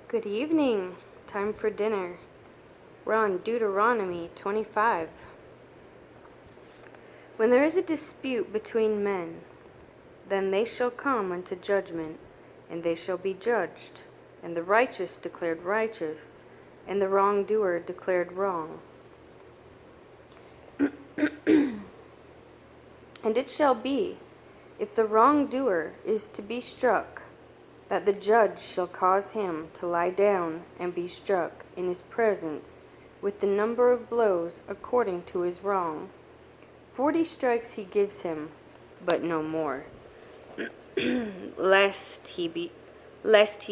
Good evening. Time for dinner. We're on Deuteronomy 25. When there is a dispute between men, then they shall come unto judgment, and they shall be judged, and the righteous declared righteous, and the wrongdoer declared wrong. And it shall be, if the wrongdoer is to be struck, that the judge shall cause him to lie down and be struck in his presence with the number of blows according to his wrong. 40 strikes he gives him, but no more, lest he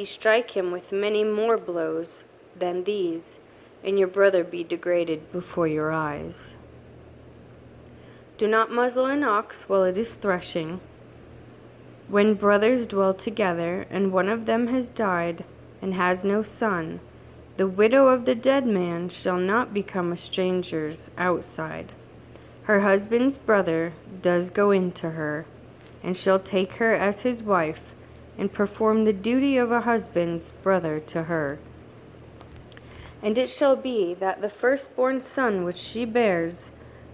strike him with many more blows than these, and your brother be degraded before your eyes. Do not muzzle an ox while it is threshing. When brothers dwell together, and one of them has died, and has no son, the widow of the dead man shall not become a stranger's outside. Her husband's brother does go in to her, and shall take her as his wife, and perform the duty of a husband's brother to her. And it shall be that the firstborn son which she bears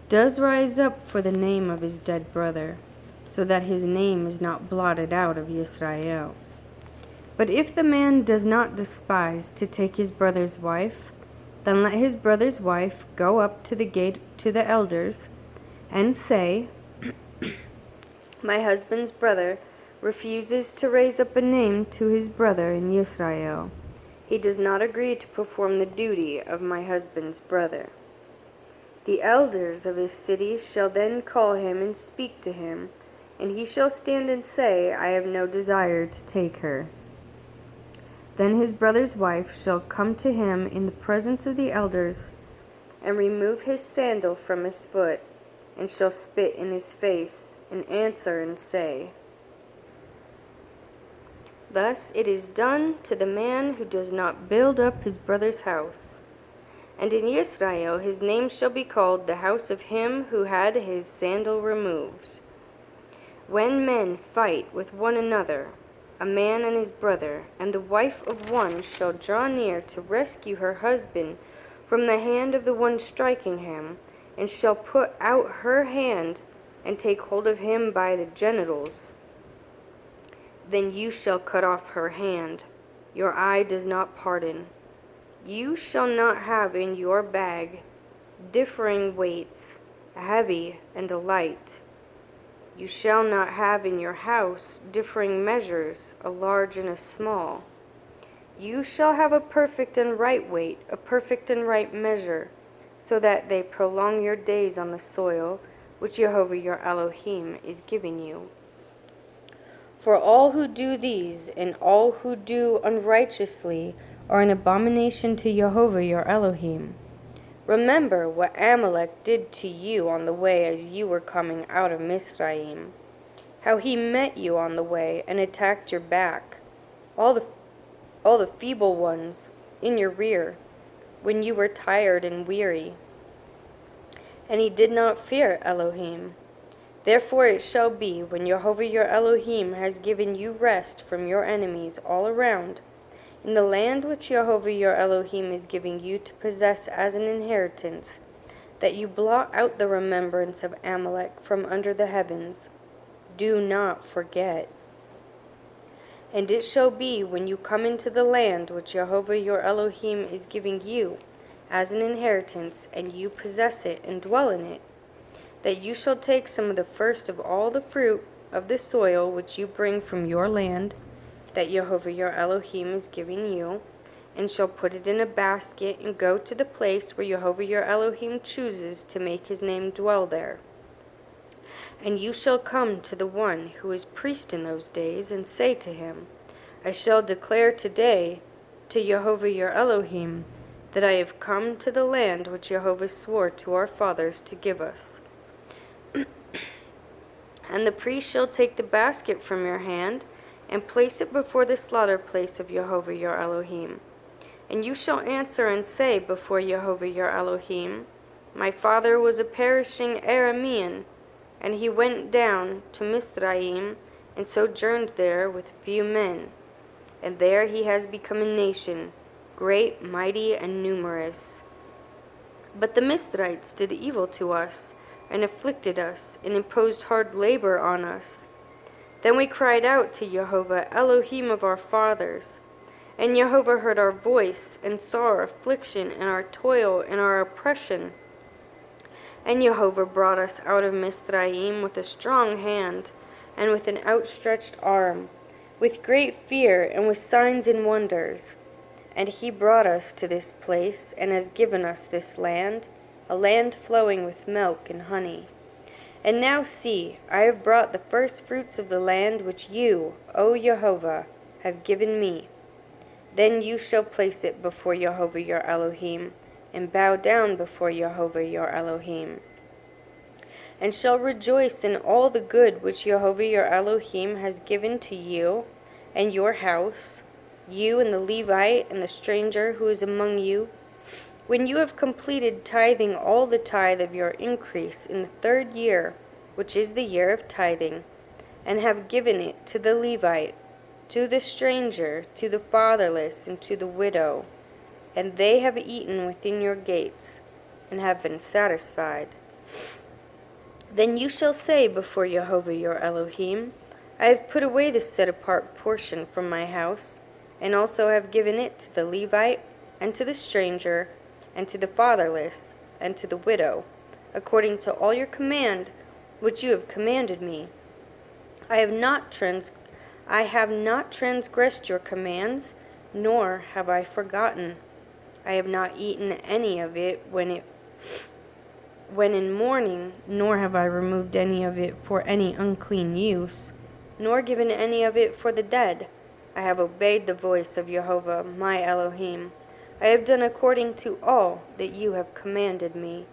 does rise up for the name of his dead brother, so that his name is not blotted out of Israel. But if the man does not despise to take his brother's wife, then let his brother's wife go up to the gate to the elders, and say, My husband's brother refuses to raise up a name to his brother in Israel. He does not agree to perform the duty of my husband's brother. The elders of his city shall then call him and speak to him, and he shall stand and say, I have no desire to take her. Then his brother's wife shall come to him in the presence of the elders, and remove his sandal from his foot, and shall spit in his face, and answer and say, Thus it is done to the man who does not build up his brother's house. And in Israel his name shall be called the house of him who had his sandal removed. When men fight with one another, a man and his brother, and the wife of one shall draw near to rescue her husband from the hand of the one striking him, and shall put out her hand and take hold of him by the genitals, then you shall cut off her hand. Your eye does not pardon. You shall not have in your bag differing weights, a heavy and a light. You shall not have in your house differing measures, a large and a small. You shall have a perfect and right weight, a perfect and right measure, so that they prolong your days on the soil which Jehovah your Elohim is giving you. For all who do these, and all who do unrighteously, are an abomination to Jehovah your Elohim. Remember what Amalek did to you on the way as you were coming out of Mizraim, how he met you on the way and attacked your back, all the feeble ones in your rear, when you were tired and weary. And he did not fear Elohim. Therefore it shall be, when Jehovah your Elohim has given you rest from your enemies all around, in the land which Jehovah your Elohim is giving you to possess as an inheritance, that you blot out the remembrance of Amalek from under the heavens. Do not forget. And it shall be, when you come into the land which Jehovah your Elohim is giving you as an inheritance, and you possess it and dwell in it, that you shall take some of the first of all the fruit of the soil which you bring from your land, that Jehovah your Elohim is giving you, and shall put it in a basket, and go to the place where Jehovah your Elohim chooses to make his name dwell there. And you shall come to the one who is priest in those days, and say to him, I shall declare today to Jehovah your Elohim that I have come to the land which Jehovah swore to our fathers to give us. And the priest shall take the basket from your hand, and place it before the slaughter place of Jehovah your Elohim. And you shall answer and say before Jehovah your Elohim, My father was a perishing Aramean, and he went down to Mizraim, and sojourned there with few men. and there he has become a nation, great, mighty, and numerous. But the Mithrites did evil to us, and afflicted us, and imposed hard labor on us. Then we cried out to Jehovah, Elohim of our fathers. And Jehovah heard our voice, and saw our affliction, and our toil, and our oppression. And Jehovah brought us out of Mizraim with a strong hand, and with an outstretched arm, with great fear, and with signs and wonders. And he brought us to this place, and has given us this land, a land flowing with milk and honey. And now see, I have brought the first fruits of the land which you, O Jehovah, have given me. Then you shall place it before Jehovah your Elohim, and bow down before Jehovah your Elohim, and shall rejoice in all the good which Jehovah your Elohim has given to you and your house, you and the Levite and the stranger who is among you, when you have completed tithing all the tithe of your increase in the 3rd year, which is the year of tithing, and have given it to the Levite, to the stranger, to the fatherless, and to the widow, and they have eaten within your gates, and have been satisfied. Then you shall say before Jehovah your Elohim, I have put away the set-apart portion from my house, and also have given it to the Levite, and to the stranger, and to the fatherless, and to the widow, according to all your command which you have commanded me. I have not transgressed your commands, nor have I forgotten. I have not eaten any of it when in mourning, nor have I removed any of it for any unclean use, nor given any of it for the dead. I have obeyed the voice of Jehovah, my Elohim. I have done according to all that you have commanded me.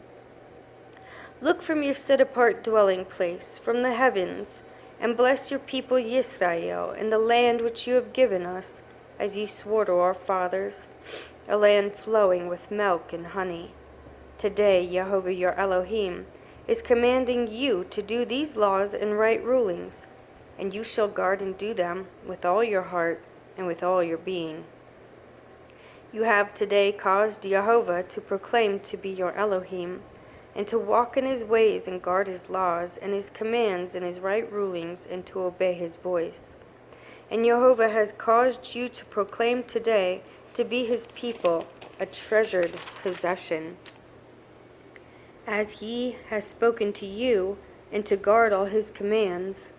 Look from your set-apart dwelling place, from the heavens, and bless your people Yisrael, and the land which you have given us, as you swore to our fathers, a land flowing with milk and honey. Today Jehovah your Elohim is commanding you to do these laws and right rulings, and you shall guard and do them with all your heart and with all your being. You have today caused Jehovah to proclaim to be your Elohim, and to walk in his ways and guard his laws and his commands and his right rulings, and to obey his voice. And Jehovah has caused you to proclaim today to be his people, a treasured possession, as he has spoken to you, and to guard all his commands,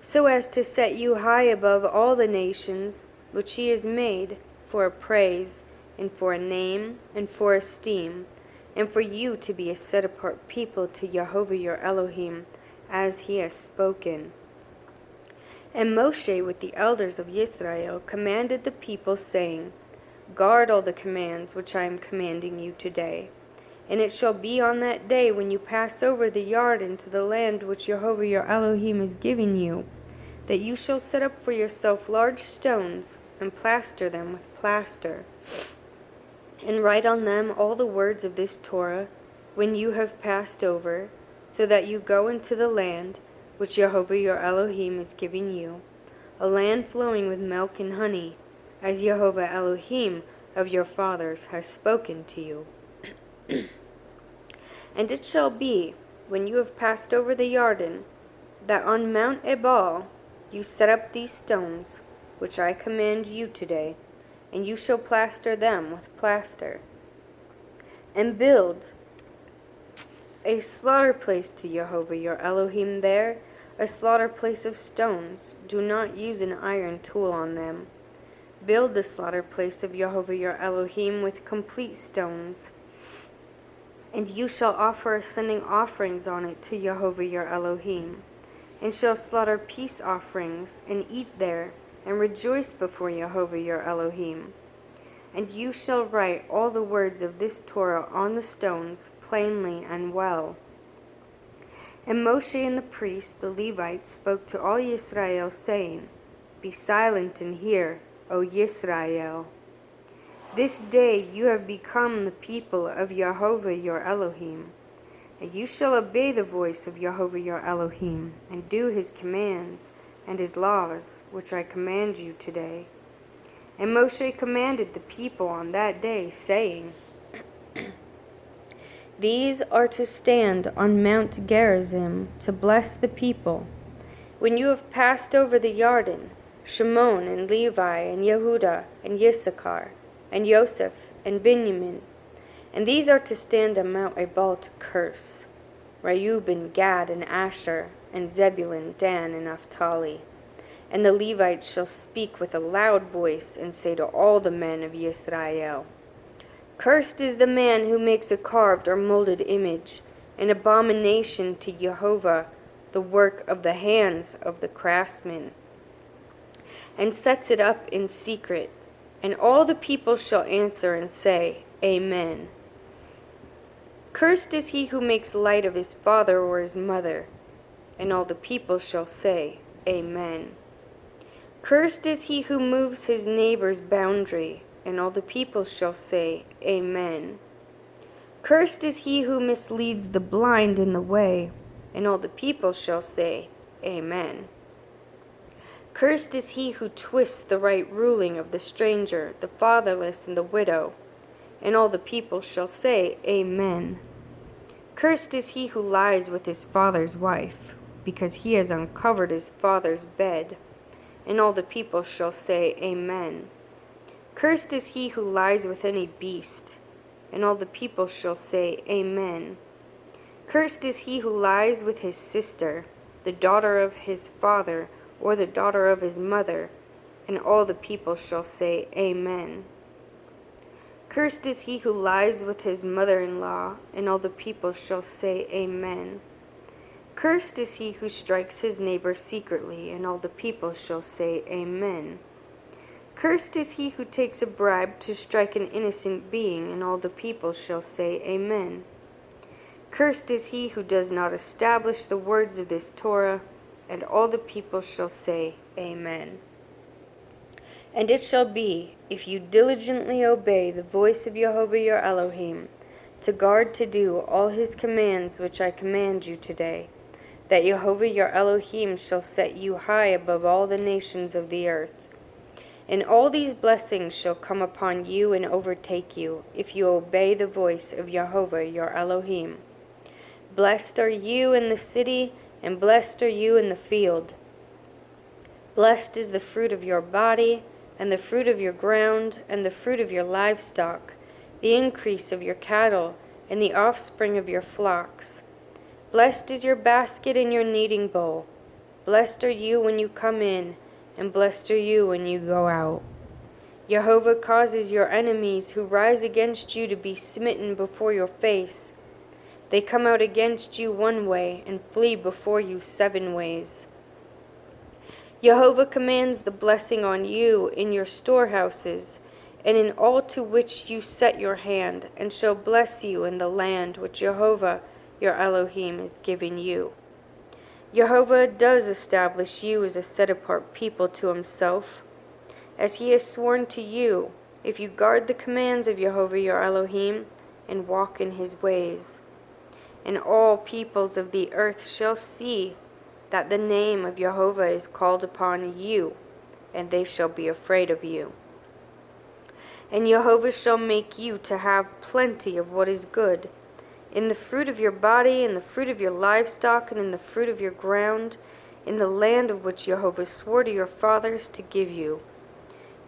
so as to set you high above all the nations which he has made, for a praise, and for a name, and for esteem, and for you to be a set-apart people to Jehovah your Elohim, as he has spoken. And Moshe with the elders of Israel commanded the people, saying, Guard all the commands which I am commanding you today. And it shall be on that day when you pass over the Jordan to the land which Jehovah your Elohim is giving you, that you shall set up for yourself large stones, and plaster them with plaster, and write on them all the words of this Torah when you have passed over, so that you go into the land which Jehovah your Elohim is giving you, a land flowing with milk and honey, as Jehovah Elohim of your fathers has spoken to you. And it shall be, when you have passed over the Jordan, that on Mount Ebal you set up these stones, which I command you today, and you shall plaster them with plaster, and build a slaughter place to Jehovah your Elohim there, a slaughter place of stones. Do not use an iron tool on them. Build the slaughter place of Jehovah your Elohim with complete stones, and you shall offer ascending offerings on it to Jehovah your Elohim, and shall slaughter peace offerings, and eat there, and rejoice before Jehovah your Elohim. And you shall write all the words of this Torah on the stones, plainly and well. And Moshe and the priests, the Levites, spoke to all Yisrael, saying, Be silent and hear, O Yisrael. This day you have become the people of Jehovah your Elohim, and you shall obey the voice of Jehovah your Elohim, and do his commands and his laws, which I command you today. And Moshe commanded the people on that day, saying, These are to stand on Mount Gerizim to bless the people. When you have passed over the Jordan, Shimon and Levi and Yehuda and Issachar and Joseph and Benjamin, and these are to stand on Mount Ebal to curse, Reuben, Gad, and Asher, and Zebulun, Dan, and Naphtali. And the Levites shall speak with a loud voice, and say to all the men of Israel, Cursed is the man who makes a carved or molded image, an abomination to Jehovah, the work of the hands of the craftsman, and sets it up in secret. And all the people shall answer and say, Amen. Cursed is he who makes light of his father or his mother. And all the people shall say, Amen. Cursed is he who moves his neighbor's boundary. And all the people shall say, Amen. Cursed is he who misleads the blind in the way. And all the people shall say, Amen. Cursed is he who twists the right ruling of the stranger, the fatherless, and the widow. And all the people shall say, Amen. Cursed is he who lies with his father's wife, because he has uncovered his father's bed. And all the people shall say, Amen. Cursed is he who lies with any beast. And all the people shall say, Amen. Cursed is he who lies with his sister, the daughter of his father, or the daughter of his mother. And all the people shall say, Amen. Cursed is he who lies with his mother-in-law, and all the people shall say, Amen. Cursed is he who strikes his neighbor secretly, and all the people shall say, Amen. Cursed is he who takes a bribe to strike an innocent being, and all the people shall say, Amen. Cursed is he who does not establish the words of this Torah, and all the people shall say, Amen. And it shall be, if you diligently obey the voice of Jehovah your Elohim, to guard to do all his commands which I command you today, that Jehovah your Elohim shall set you high above all the nations of the earth. And all these blessings shall come upon you and overtake you, if you obey the voice of Jehovah your Elohim. Blessed are you in the city, and blessed are you in the field. Blessed is the fruit of your body, and the fruit of your ground, and the fruit of your livestock, the increase of your cattle, and the offspring of your flocks. Blessed is your basket and your kneading bowl. Blessed are you when you come in, and blessed are you when you go out. Jehovah causes your enemies who rise against you to be smitten before your face. They come out against you one way, and flee before you 7 ways. Jehovah commands the blessing on you in your storehouses, and in all to which you set your hand, and shall bless you in the land which Jehovah your Elohim is giving you. Jehovah does establish you as a set-apart people to himself, as he has sworn to you, if you guard the commands of Jehovah your Elohim, and walk in his ways. And all peoples of the earth shall see that the name of Jehovah is called upon you, and they shall be afraid of you. And Jehovah shall make you to have plenty of what is good, in the fruit of your body, in the fruit of your livestock, and in the fruit of your ground, in the land of which Jehovah swore to your fathers to give you.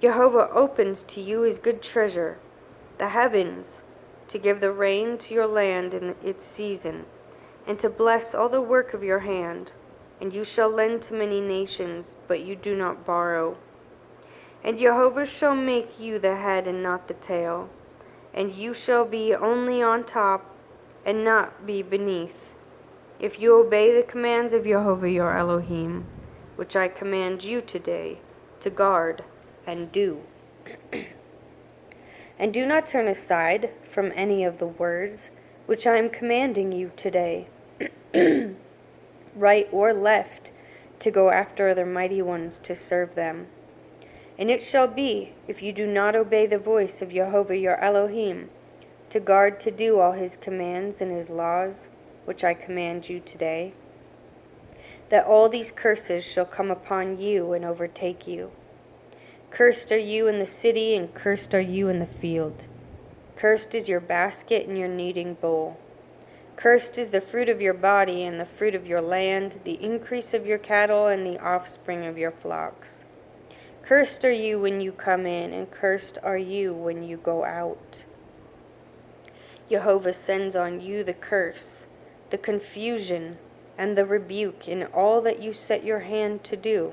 Jehovah opens to you his good treasure, the heavens, to give the rain to your land in its season, and to bless all the work of your hand. And you shall lend to many nations, but you do not borrow. And Jehovah shall make you the head and not the tail, and you shall be only on top and not be beneath, if you obey the commands of Jehovah your Elohim, which I command you today to guard and do. And do not turn aside from any of the words which I am commanding you today, right or left, to go after other mighty ones to serve them. And it shall be, if you do not obey the voice of Jehovah your Elohim, to guard to do all his commands and his laws, which I command you today, that all these curses shall come upon you and overtake you. Cursed are you in the city, and cursed are you in the field. Cursed is your basket and your kneading bowl. Cursed is the fruit of your body and the fruit of your land, the increase of your cattle and the offspring of your flocks. Cursed are you when you come in, and cursed are you when you go out. Jehovah sends on you the curse, the confusion, and the rebuke in all that you set your hand to do,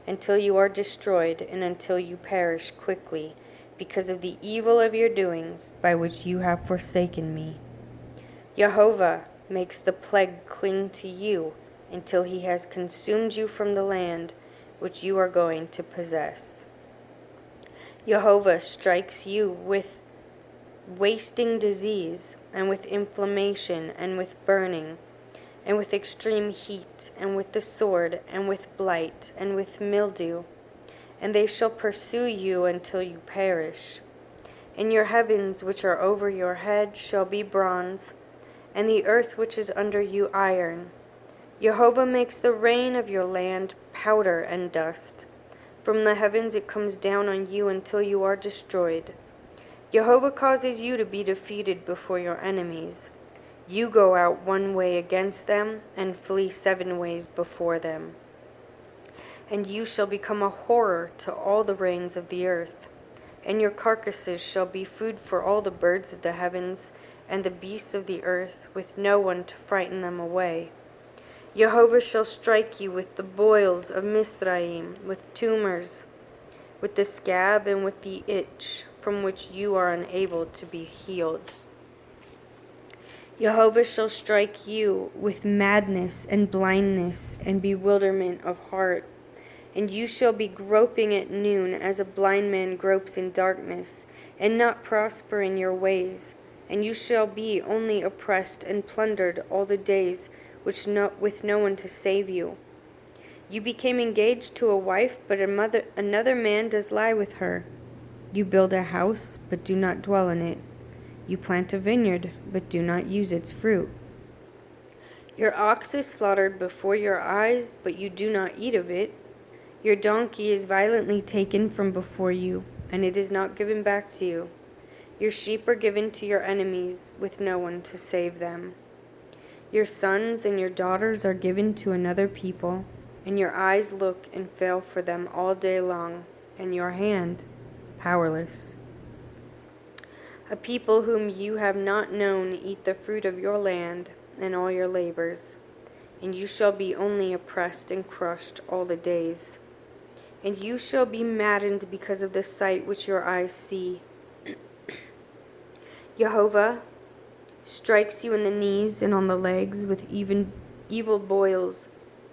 until you are destroyed and until you perish quickly, because of the evil of your doings by which you have forsaken me. Jehovah makes the plague cling to you until he has consumed you from the land which you are going to possess. Jehovah strikes you with wasting disease, and with inflammation, and with burning, and with extreme heat, and with the sword, and with blight, and with mildew, and they shall pursue you until you perish. And your heavens which are over your head shall be bronze, and the earth which is under you iron. Jehovah makes the rain of your land powder and dust. From the heavens it comes down on you until you are destroyed. Jehovah causes you to be defeated before your enemies. You go out one way against them, and flee 7 ways before them. And you shall become a horror to all the reigns of the earth, and your carcasses shall be food for all the birds of the heavens and the beasts of the earth, with no one to frighten them away. Jehovah shall strike you with the boils of Mizraim, with tumors, with the scab, and with the itch, from which you are unable to be healed. Jehovah shall strike you with madness and blindness and bewilderment of heart, and you shall be groping at noon as a blind man gropes in darkness, and not prosper in your ways, and you shall be only oppressed and plundered all the days with no one to save you. You became engaged to a wife, but another man does lie with her. You build a house, but do not dwell in it. You plant a vineyard, but do not use its fruit. Your ox is slaughtered before your eyes, but you do not eat of it. Your donkey is violently taken from before you, and it is not given back to you. Your sheep are given to your enemies, with no one to save them. Your sons and your daughters are given to another people, and your eyes look and fail for them all day long, and your hand powerless. A people whom you have not known eat the fruit of your land and all your labors, and you shall be only oppressed and crushed all the days. And you shall be maddened because of the sight which your eyes see. Jehovah strikes you in the knees and on the legs with evil boils,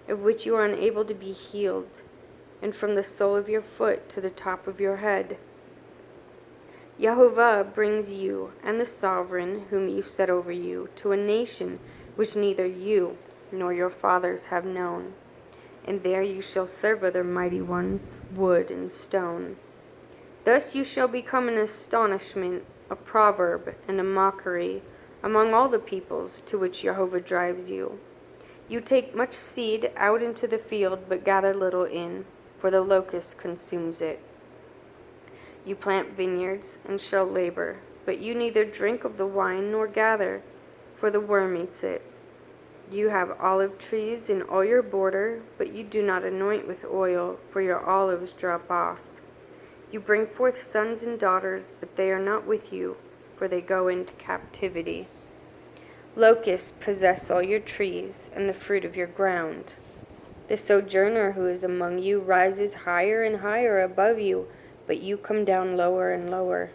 of which you are unable to be healed, and from the sole of your foot to the top of your head. Jehovah brings you and the sovereign whom you set over you to a nation which neither you nor your fathers have known, and there you shall serve other mighty ones, wood and stone. Thus you shall become an astonishment, a proverb, and a mockery among all the peoples to which Jehovah drives you. You take much seed out into the field, but gather little in, for the locust consumes it. You plant vineyards and shall labor, but you neither drink of the wine nor gather, for the worm eats it. You have olive trees in all your border, but you do not anoint with oil, for your olives drop off. You bring forth sons and daughters, but they are not with you, for they go into captivity. Locusts possess all your trees and the fruit of your ground. The sojourner who is among you rises higher and higher above you, but you come down lower and lower.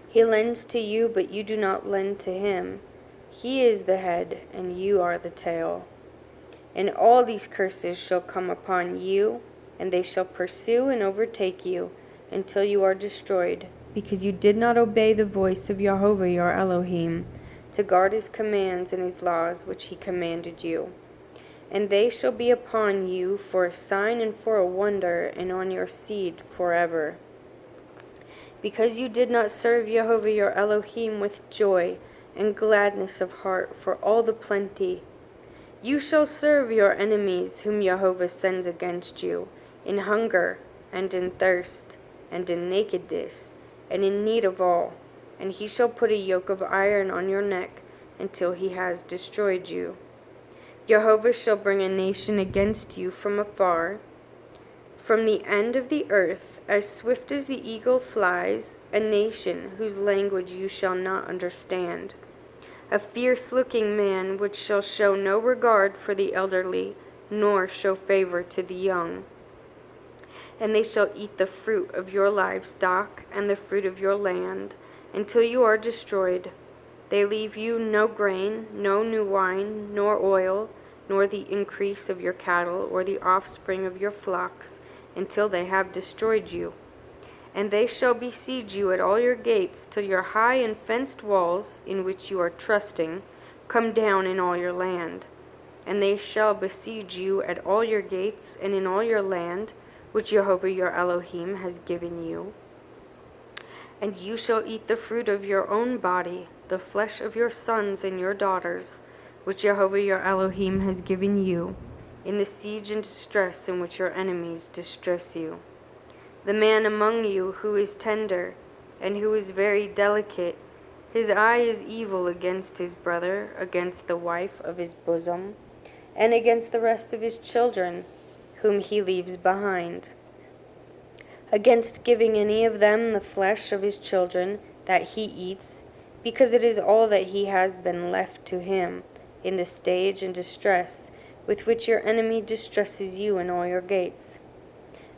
He lends to you, but you do not lend to him. He is the head, and you are the tail. And all these curses shall come upon you, and they shall pursue and overtake you until you are destroyed, because you did not obey the voice of Jehovah your Elohim, to guard his commands and his laws which he commanded you. And they shall be upon you for a sign and for a wonder, and on your seed forever. Because you did not serve Jehovah your Elohim with joy and gladness of heart for all the plenty, you shall serve your enemies whom Jehovah sends against you, in hunger and in thirst, and in nakedness, and in need of all. And he shall put a yoke of iron on your neck until he has destroyed you. Jehovah shall bring a nation against you from afar, from the end of the earth, as swift as the eagle flies, a nation whose language you shall not understand. A fierce-looking man which shall show no regard for the elderly, nor show favor to the young. And they shall eat the fruit of your livestock and the fruit of your land, until you are destroyed. They leave you no grain, no new wine, nor oil, nor the increase of your cattle, or the offspring of your flocks, until they have destroyed you. And they shall besiege you at all your gates, till your high and fenced walls, in which you are trusting, come down in all your land. And they shall besiege you at all your gates, and in all your land, which Jehovah your Elohim has given you. And you shall eat the fruit of your own body, the flesh of your sons and your daughters, which Jehovah your Elohim has given you, in the siege and distress in which your enemies distress you. The man among you who is tender, and who is very delicate, his eye is evil against his brother, against the wife of his bosom, and against the rest of his children, whom he leaves behind, against giving any of them the flesh of his children that he eats, because it is all that he has been left to him, in the stage and distress with which your enemy distresses you in all your gates.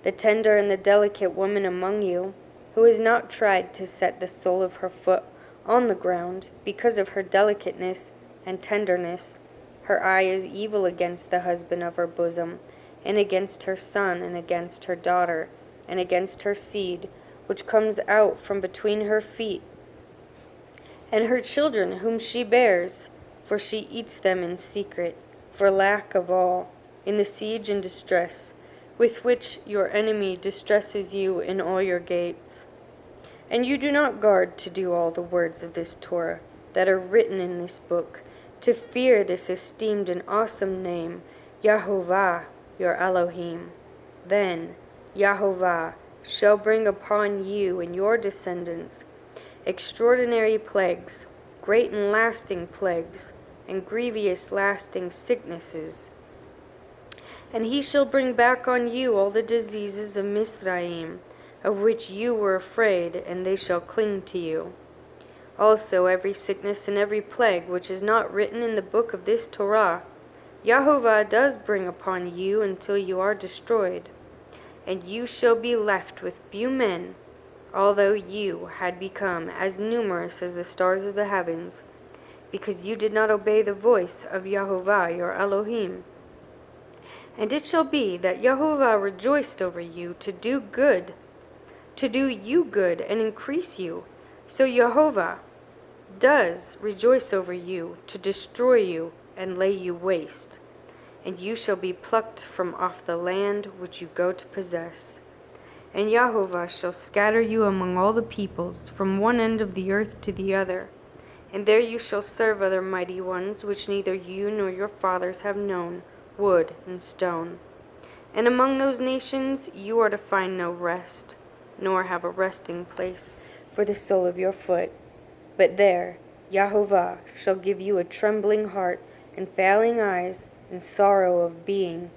The tender and the delicate woman among you, who has not tried to set the sole of her foot on the ground because of her delicateness and tenderness, her eye is evil against the husband of her bosom, and against her son, and against her daughter, and against her seed, which comes out from between her feet, and her children whom she bears, for she eats them in secret, for lack of all, in the siege and distress, with which your enemy distresses you in all your gates. And you do not guard to do all the words of this Torah that are written in this book, to fear this esteemed and awesome name, Yahovah, your Elohim. Then Yahovah shall bring upon you and your descendants extraordinary plagues, great and lasting plagues, and grievous lasting sicknesses. And he shall bring back on you all the diseases of Mizraim, of which you were afraid, and they shall cling to you. Also every sickness and every plague which is not written in the book of this Torah, Yahovah does bring upon you until you are destroyed. And you shall be left with few men, although you had become as numerous as the stars of the heavens, because you did not obey the voice of Yahovah your Elohim. And it shall be that Yahovah rejoiced over you to do you good and increase you. So Yahovah does rejoice over you to destroy you and lay you waste. And you shall be plucked from off the land which you go to possess. And Yahovah shall scatter you among all the peoples, from one end of the earth to the other. And there you shall serve other mighty ones, which neither you nor your fathers have known, wood and stone. And among those nations you are to find no rest, nor have a resting place for the sole of your foot. But there Yahovah shall give you a trembling heart, and failing eyes, and sorrow of being.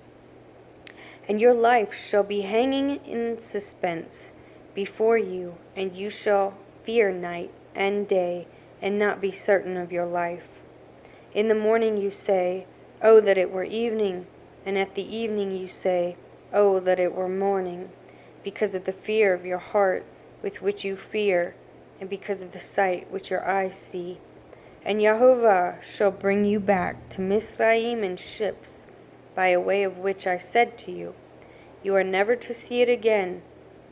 And your life shall be hanging in suspense before you, and you shall fear night and day, and not be certain of your life. In the morning you say, Oh, that it were evening, and at the evening you say, Oh, that it were morning, because of the fear of your heart with which you fear, and because of the sight which your eyes see. And Yahovah shall bring you back to Mizraim in ships, by a way of which I said to you, You are never to see it again,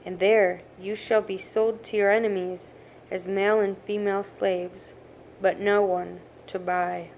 and there you shall be sold to your enemies as male and female slaves, but no one to buy.